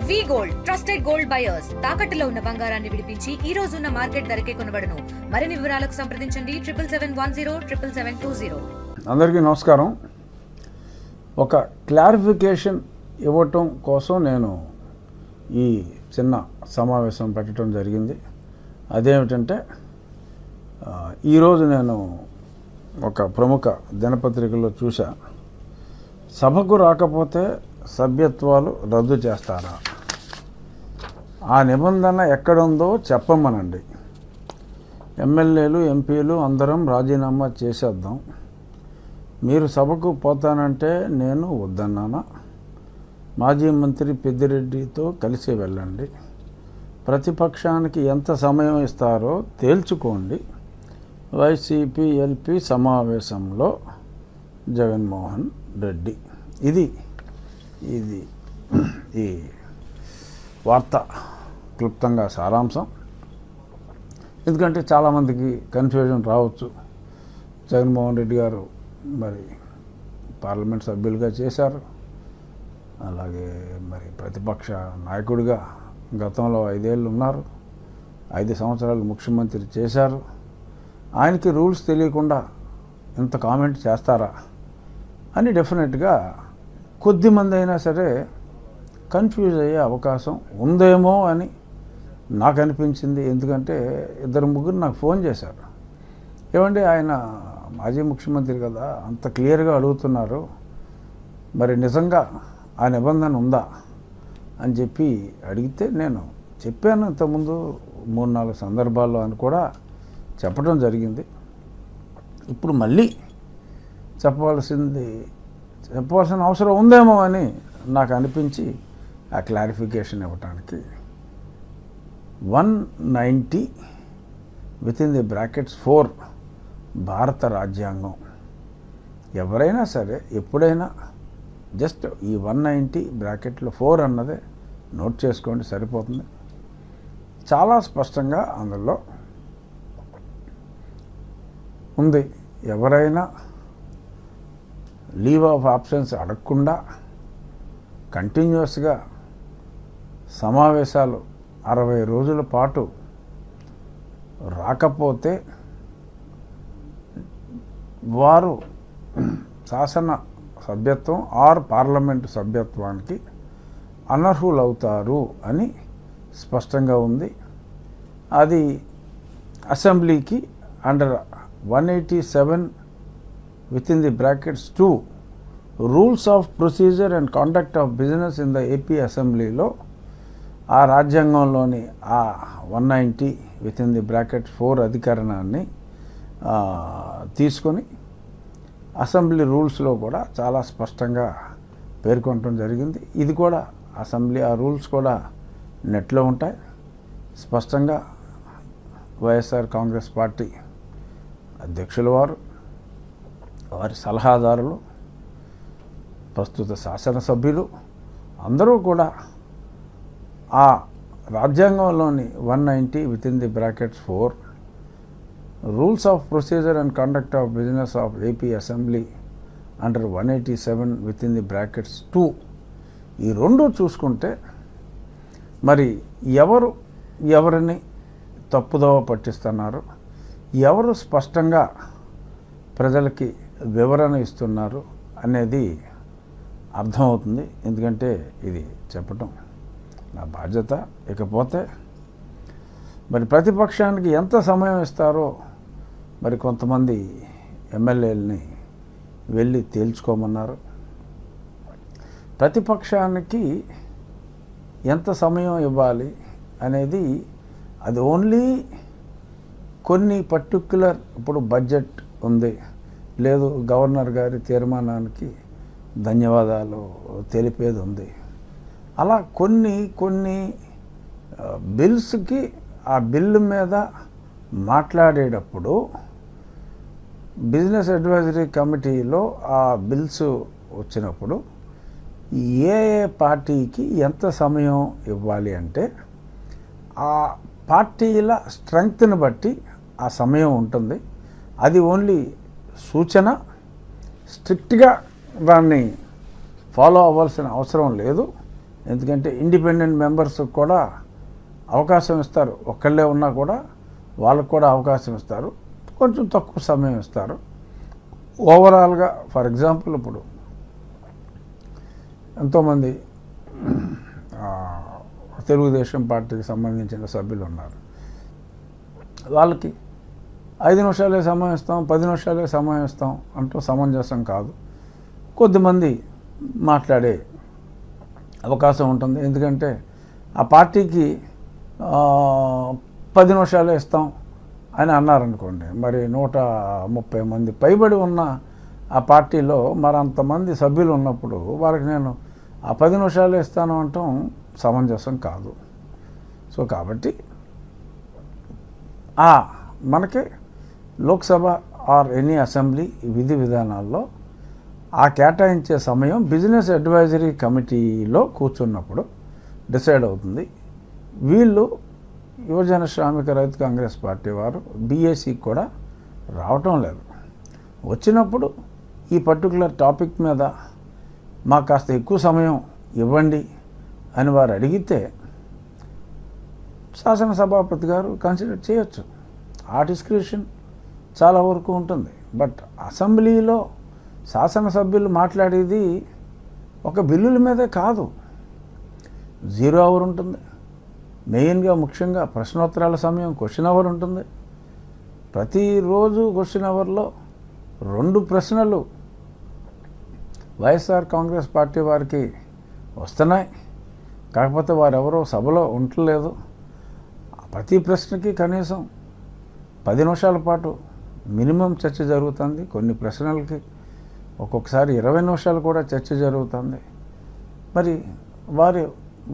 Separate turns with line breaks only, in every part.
వి gold trusted gold buyers తాకట్టులో ఉన్న బంగారాన్ని విడిపించి ఈ రోజు ఉన్న మార్కెట్ ధరకే కొనబడును. మరిన్ని వివరాలకు సంప్రదించండి 7710
అందరికీ నమస్కారం. ఒక క్లారిఫికేషన్ ఇవ్వటం కోసం నేను ఈ చిన్న సమావేశం పెట్టడం జరిగింది. అదేమిటంటే ఈరోజు నేను ఒక ప్రముఖ దినపత్రికలో చూసా, సభకు రాకపోతే సభ్యత్వాలు రద్దు చేస్తారా, ఆ నిబంధన ఎక్కడుందో చెప్పమనండి, ఎమ్మెల్యేలు ఎంపీలు అందరం రాజీనామా చేసేద్దాం, మీరు సభకు పోతానంటే నేను వద్దన్నానా, మాజీ మంత్రి పెద్దిరెడ్డితో కలిసి వెళ్ళండి, ప్రతిపక్షానికి ఎంత సమయం ఇస్తారో తేల్చుకోండి, వైసీపీ ఎల్పీ సమావేశంలో జగన్మోహన్ రెడ్డి. ఇది ఈ వార్త క్లుప్తంగా సారాంశం. ఎందుకంటే చాలామందికి కన్ఫ్యూజన్ రావచ్చు. జగన్మోహన్ రెడ్డి గారు మరి పార్లమెంట్ సభ్యులుగా చేశారు, అలాగే మరి ప్రతిపక్ష నాయకుడిగా గతంలో 5 ఏళ్ళు ఉన్నారు, 5 సంవత్సరాలు ముఖ్యమంత్రి చేశారు. ఆయనకి రూల్స్ తెలియకుండా ఇంత కామెంట్ చేస్తారా అని డెఫినెట్గా కొద్దిమంది అయినా సరే కన్ఫ్యూజ్ అయ్యే అవకాశం ఉందేమో అని నాకు అనిపించింది. ఎందుకంటే 2-3 నాకు ఫోన్ చేశారు, ఏమండి ఆయన మాజీ ముఖ్యమంత్రి కదా, అంత క్లియర్గా అడుగుతున్నారు, మరి నిజంగా ఆ నిబంధన ఉందా అని చెప్పి అడిగితే నేను చెప్పాను ఇంతకుముందు 3-4 సందర్భాల్లో అని కూడా చెప్పడం జరిగింది. ఇప్పుడు మళ్ళీ చెప్పవలసిన అవసరం ఉందేమో అని నాకు అనిపించి ఆ క్లారిఫికేషన్ ఇవ్వటానికి 190 (4) భారత రాజ్యాంగం. ఎవరైనా సరే ఎప్పుడైనా జస్ట్ ఈ 190 అన్నదే నోట్ చేసుకోండి, సరిపోతుంది. చాలా స్పష్టంగా అందులో ఉంది, ఎవరైనా లీవ్ ఆఫ్ ఆబ్సెన్స్ అడగకుండా కంటిన్యూస్గా సమావేశాలు 60 రోజుల పాటు రాకపోతే వారు శాసన సభ్యత్వం ఆర్ పార్లమెంటు సభ్యత్వానికి అనర్హులవుతారు అని స్పష్టంగా ఉంది. అది అసెంబ్లీకి under 187 (2) rules of procedure and conduct of business in the AP అసెంబ్లీలో ఆ రాజ్యాంగంలోని ఆ 190 అధికరణాన్ని తీసుకొని అసెంబ్లీ రూల్స్లో కూడా చాలా స్పష్టంగా పేర్కొనడం జరిగింది. ఇది కూడా అసెంబ్లీ ఆ రూల్స్ కూడా నెట్లో ఉంటాయి. స్పష్టంగా వైఎస్ఆర్ కాంగ్రెస్ పార్టీ అధ్యక్షుల వారి సలహాదారులు, ప్రస్తుత శాసనసభ్యులు అందరూ కూడా ఆ రాజ్యాంగంలోని 190 rules of procedure and conduct of business of AP assembly under 187 (2) ఈ రెండు చూసుకుంటే మరి ఎవరిని తప్పుదోవ పట్టిస్తున్నారు, ఎవరు స్పష్టంగా ప్రజలకి వివరణ ఇస్తున్నారు అనేది అర్థమవుతుంది. ఎందుకంటే ఇది చెప్పటం నా బాధ్యత. ఇకపోతే మరి ప్రతిపక్షానికి ఎంత సమయం ఇస్తారో మరి కొంతమంది ఎమ్మెల్యేలని వెళ్ళి తేల్చుకోమన్నారు. ప్రతిపక్షానికి ఎంత సమయం ఇవ్వాలి అనేది అది ఓన్లీ కొన్ని పర్టిక్యులర్, ఇప్పుడు బడ్జెట్ ఉంది, లేదు గవర్నర్ గారి తీర్మానానికి ధన్యవాదాలు తెలిపేది ఉంది, అలా కొన్ని బిల్స్కి ఆ బిల్లు మీద మాట్లాడేటప్పుడు బిజినెస్ అడ్వైజరీ కమిటీలో ఆ బిల్స్ వచ్చినప్పుడు ఏ పార్టీకి ఎంత సమయం ఇవ్వాలి అంటే ఆ పార్టీల స్ట్రెంగ్త్ని బట్టి ఆ సమయం ఉంటుంది. అది ఓన్లీ సూచన, స్ట్రిక్ట్గా దాన్ని ఫాలో అవ్వాల్సిన అవసరం లేదు. ఎందుకంటే ఇండిపెండెంట్ మెంబర్స్ కూడా అవకాశం ఇస్తారు. ఒక్కళ్ళే ఉన్నా కూడా వాళ్ళకు కూడా అవకాశం ఇస్తారు. కొంచెం తక్కువ సమయం ఇస్తారు. ఓవరాల్గా ఫర్ ఎగ్జాంపుల్ ఇప్పుడు ఎంతోమంది తెలుగుదేశం పార్టీకి సంబంధించిన సభ్యులు ఉన్నారు. వాళ్ళకి 5 నిమిషాలే సమయం ఇస్తాం, 10 నిమిషాలే సమయం ఇస్తాం అంటూ సమంజసం కాదు. కొద్దిమంది మాట్లాడే అవకాశం ఉంటుంది. ఎందుకంటే ఆ పార్టీకి 10 నిమిషాలే ఇస్తాం అని అన్నారనుకోండి, మరి 130 మంది పైబడి ఉన్న ఆ పార్టీలో మరి అంతమంది సభ్యులు ఉన్నప్పుడు వాళ్ళకి నేను ఆ 10 నిమిషాలే ఇస్తాను అంటాం సమంజసం కాదు. సో కాబట్టి మనకి లోక్సభ ఆర్ ఎనీ అసెంబ్లీ విధి విధానాల్లో ఆ కేటాయించే సమయం బిజినెస్ అడ్వైజరీ కమిటీలో కూర్చున్నప్పుడు డిసైడ్ అవుతుంది. వీళ్ళు యువజన శ్రామిక రైతు కాంగ్రెస్ పార్టీ వారు బీఏసీకి కూడా రావటం లేదు. వచ్చినప్పుడు ఈ పర్టికులర్ టాపిక్ మీద మాకు కాస్త ఎక్కువ సమయం ఇవ్వండి అని వారు అడిగితే శాసనసభాపతి గారు కన్సిడర్ చేయొచ్చు. ఆ డిస్క్రిప్షన్ చాలా వరకు ఉంటుంది. బట్ అసెంబ్లీలో శాసనసభ్యులు మాట్లాడేది ఒక బిల్లుల మీదే కాదు. 0 అవర్ ఉంటుంది. మెయిన్గా ముఖ్యంగా ప్రశ్నోత్తరాల సమయం క్వశ్చన్ అవర్ ఉంటుంది. ప్రతిరోజు క్వశ్చన్ అవర్లో 2 ప్రశ్నలు వైఎస్ఆర్ కాంగ్రెస్ పార్టీ వారికి వస్తున్నాయి. కాకపోతే వారెవరో సభలో ఉండలేదు. ప్రతి ప్రశ్నకి కనీసం 10 నిమిషాల పాటు మినిమం చర్చ జరుగుతుంది. కొన్ని ప్రశ్నలకి ఒక్కొక్కసారి 20 నిమిషాలు కూడా చర్చ జరుగుతుంది. మరి వారి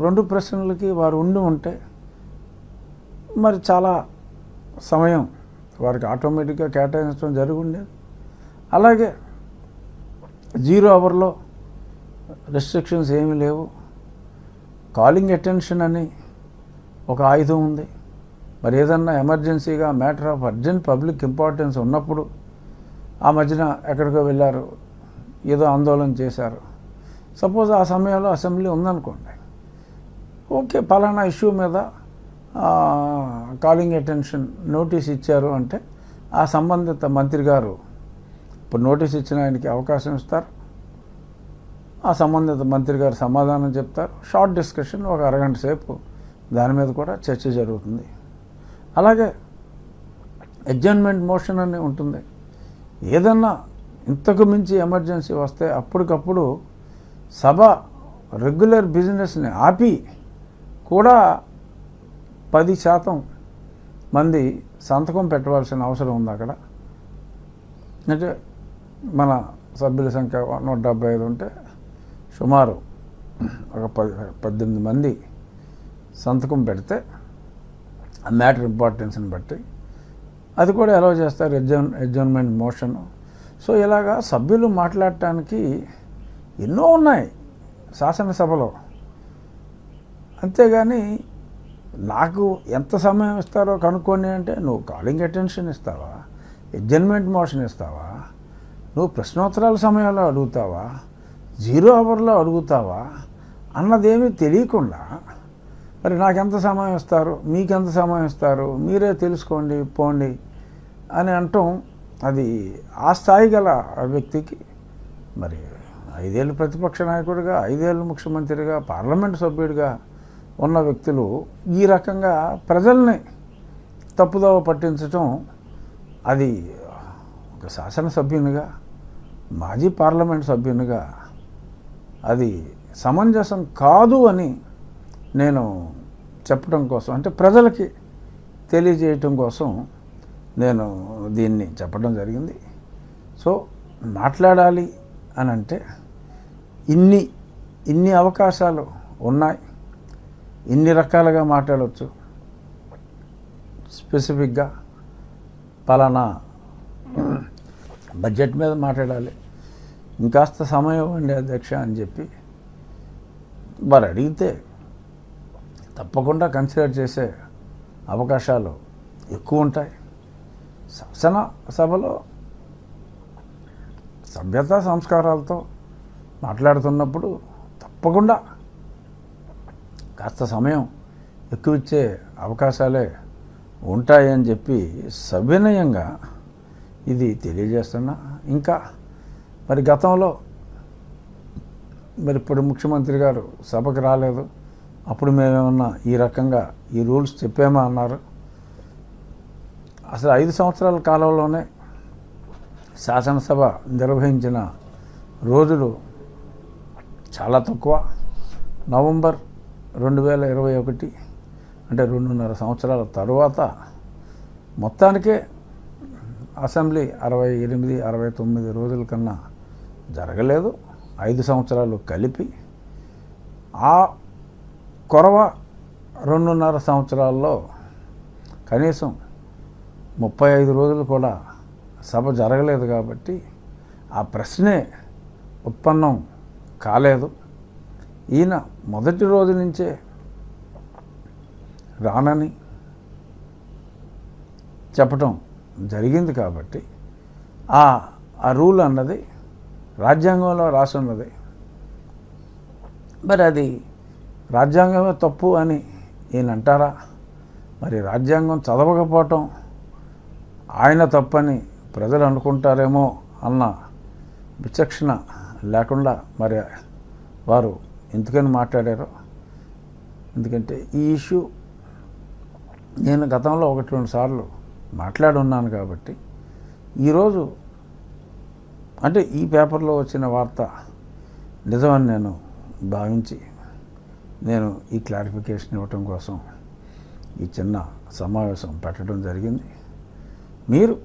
2 ప్రశ్నలకి వారు ఉంటే మరి చాలా సమయం వారికి ఆటోమేటిక్గా కేటాయించడం జరిగి ఉండేది. అలాగే 0 అవర్లో రెస్ట్రిక్షన్స్ ఏమీ లేవు. కాలింగ్ అటెన్షన్ అని ఒక ఆయుధం ఉంది. మరి ఏదన్నా ఎమర్జెన్సీగా matter of urgent public importance ఉన్నప్పుడు ఆ మధ్యన ఎక్కడికో వెళ్ళారు, ఏదో ఆందోళన చేశారు, సపోజ్ ఆ సమయంలో అసెంబ్లీ ఉందనుకోండి, ఓకే పలానా ఇష్యూ మీద కాలింగ్ అటెన్షన్ నోటీస్ ఇచ్చారు అంటే ఆ సంబంధిత మంత్రి గారు ఇప్పుడు నోటీస్ ఇచ్చిన ఆయనకి అవకాశం ఇస్తారు. ఆ సంబంధిత మంత్రి గారు సమాధానం చెప్తారు. షార్ట్ డిస్కషన్ ఒక అరగంట సేపు దాని మీద కూడా చర్చ జరుగుతుంది. అలాగే అడ్జర్న్మెంట్ మోషన్ అని ఉంటుంది. ఏదన్నా ఇంతకు మించి ఎమర్జెన్సీ వస్తే అప్పటికప్పుడు సభ రెగ్యులర్ బిజినెస్ని ఆపి కూడా 10% మంది సంతకం పెట్టవలసిన అవసరం ఉంది అక్కడ. అంటే మన సభ్యుల సంఖ్య 175 ఉంటే సుమారు ఒక 18 మంది సంతకం పెడితే ఆ మ్యాటర్ ఇంపార్టెన్స్ని బట్టి అది కూడా అలౌ చేస్తారు, అడ్జర్న్మెంట్ మోషన్. సో ఇలాగా సభ్యులు మాట్లాడటానికి ఎన్నో ఉన్నాయి శాసనసభలో. అంతేగాని నాకు ఎంత సమయం ఇస్తారో కనుక్కోండి అంటే నువ్వు కాలింగ్ అటెన్షన్ ఇస్తావా, అడ్జర్న్మెంట్ మోషన్ ఇస్తావా, నువ్వు ప్రశ్నోత్తరాల సమయంలో అడుగుతావా, 0 అవర్లో అడుగుతావా అన్నదేమీ తెలియకుండా మరి నాకెంత సమయం ఇస్తారు, మీకెంత సమయం ఇస్తారు, మీరే తెలుసుకోండి పోండి అని అంటాం. అది ఆ స్థాయి గల వ్యక్తికి మరి 5 ఏళ్ళు ప్రతిపక్ష నాయకుడిగా, 5 ఏళ్ళు ముఖ్యమంత్రిగా, పార్లమెంటు సభ్యుడిగా ఉన్న వ్యక్తులు ఈ రకంగా ప్రజల్ని తప్పుదోవ పట్టించటం అది ఒక శాసనసభ్యునిగా, మాజీ పార్లమెంట్ సభ్యునిగా అది సమంజసం కాదు అని నేను చెప్పడం కోసం, అంటే ప్రజలకి తెలియజేయటం కోసం నేను దీన్ని చెప్పడం జరిగింది. సో మాట్లాడాలి అని అంటే ఇన్ని అవకాశాలు ఉన్నాయి, ఇన్ని రకాలుగా మాట్లాడవచ్చు. స్పెసిఫిక్గా పలానా బడ్జెట్ మీద మాట్లాడాలి, ఇంకాస్త సమయం ఇవ్వండి అధ్యక్ష అని చెప్పి వారు అడిగితే తప్పకుండా కన్సిడర్ చేసే అవకాశాలు ఎక్కువ ఉంటాయి. శాసనసభలో సభ్యతా సంస్కారాలతో మాట్లాడుతున్నప్పుడు తప్పకుండా కాస్త సమయం ఎక్కువ ఇచ్చే అవకాశాలే ఉంటాయని చెప్పి సవినయంగా ఇది తెలియజేస్తున్నా. ఇంకా మరి గతంలో మరి ఇప్పుడు ముఖ్యమంత్రి గారు సభకు రాలేదు, అప్పుడు మేమేమన్నా ఈ రకంగా ఈ రూల్స్ చెప్పామా అన్నారు. అసలు 5 సంవత్సరాల కాలంలోనే శాసనసభ నిర్వహించిన రోజులు చాలా తక్కువ. నవంబర్ 2021 అంటే 2.5 సంవత్సరాల తరువాత మొత్తానికే అసెంబ్లీ 68, 69 రోజుల కన్నా జరగలేదు. 5 సంవత్సరాలు కలిపి ఆ కొరవ 2.5 సంవత్సరాల్లో కనీసం 35 రోజులు కూడా సభ జరగలేదు. కాబట్టి ఆ ప్రశ్నే ఉత్పన్నం కాలేదు. ఈయన మొదటి రోజు నుంచే రానని చెప్పటం జరిగింది. కాబట్టి ఆ రూల్ అన్నది రాజ్యాంగంలో రాసి ఉన్నది. మరి అది రాజ్యాంగమే తప్పు అని ఈయన అంటారా? మరి రాజ్యాంగం చదవకపోవటం ఆయన తప్పని ప్రజలు అనుకుంటారేమో అన్న విచక్షణ లేకుండా మరి వారు ఎందుకని మాట్లాడారో. ఎందుకంటే ఈ ఇష్యూ నేను గతంలో 1-2 సార్లు మాట్లాడున్నాను. కాబట్టి ఈరోజు అంటే ఈ పేపర్లో వచ్చిన వార్త నిజమని నేను భావించి నేను ఈ క్లారిఫికేషన్ ఇవ్వటం కోసం ఈ చిన్న సమావేశం పెట్టడం జరిగింది. మీరు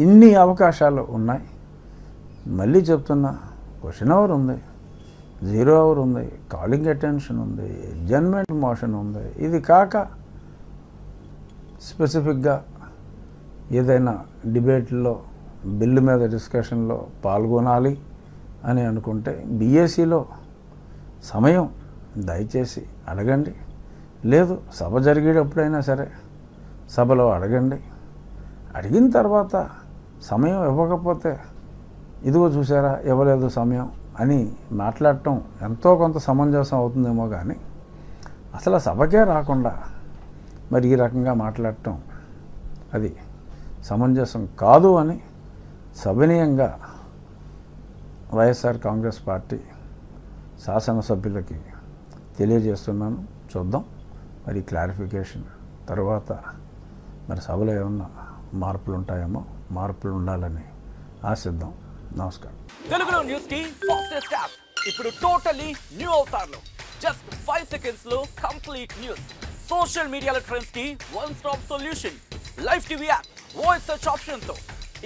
ఇన్ని అవకాశాలు ఉన్నాయి. మళ్ళీ చెప్తున్నా, క్వశ్చన్ అవర్ ఉంది, 0 అవర్ ఉంది, కాలింగ్ అటెన్షన్ ఉంది, అడ్జర్న్మెంట్ మోషన్ ఉంది. ఇది కాక స్పెసిఫిక్గా ఏదైనా డిబేట్లో బిల్లు మీద డిస్కషన్లో పాల్గొనాలి అని అనుకుంటే బీఏసీలో సమయం దయచేసి అడగండి. లేదు సభ జరిగేటప్పుడైనా సరే సభలో అడగండి. అడిగిన తర్వాత సమయం ఇవ్వకపోతే ఇదిగో చూసారా ఇవ్వలేదు సమయం అని మాట్లాడటం ఎంతో కొంత సమంజసం అవుతుందేమో. కానీ అసలు సభకే రాకుండా మరి ఈ రకంగా మాట్లాడటం అది సమంజసం కాదు అని సవినయంగా వైఎస్ఆర్ కాంగ్రెస్ పార్టీ శాసనసభ్యులకి తెలియజేస్తున్నాను. చూద్దాం మరి క్లారిఫికేషన్ తర్వాత మరి సభలో ఏమన్నా మార్పులు ఉంటాయేమో. మార్పులు ఉండాలని ఆశిద్దాం. నమస్కారం.
తెలుగులో న్యూస్ కి ఫాస్టెస్ట్ యాప్ ఇప్పుడు టోటలీ న్యూ అవతార్లో జస్ట్ 5 సెకండ్స్ లో కంప్లీట్ న్యూస్. సోషల్ మీడియాలో ట్రెండ్స్ కి one stop solution. Live TV app voice search option తో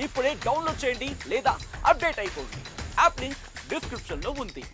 ఇప్పుడే డౌన్లోడ్ చేయండి లేదా అప్డేట్ అయిపోండి. యాప్ లింక్ డిస్క్రిప్షన్ లో ఉంది.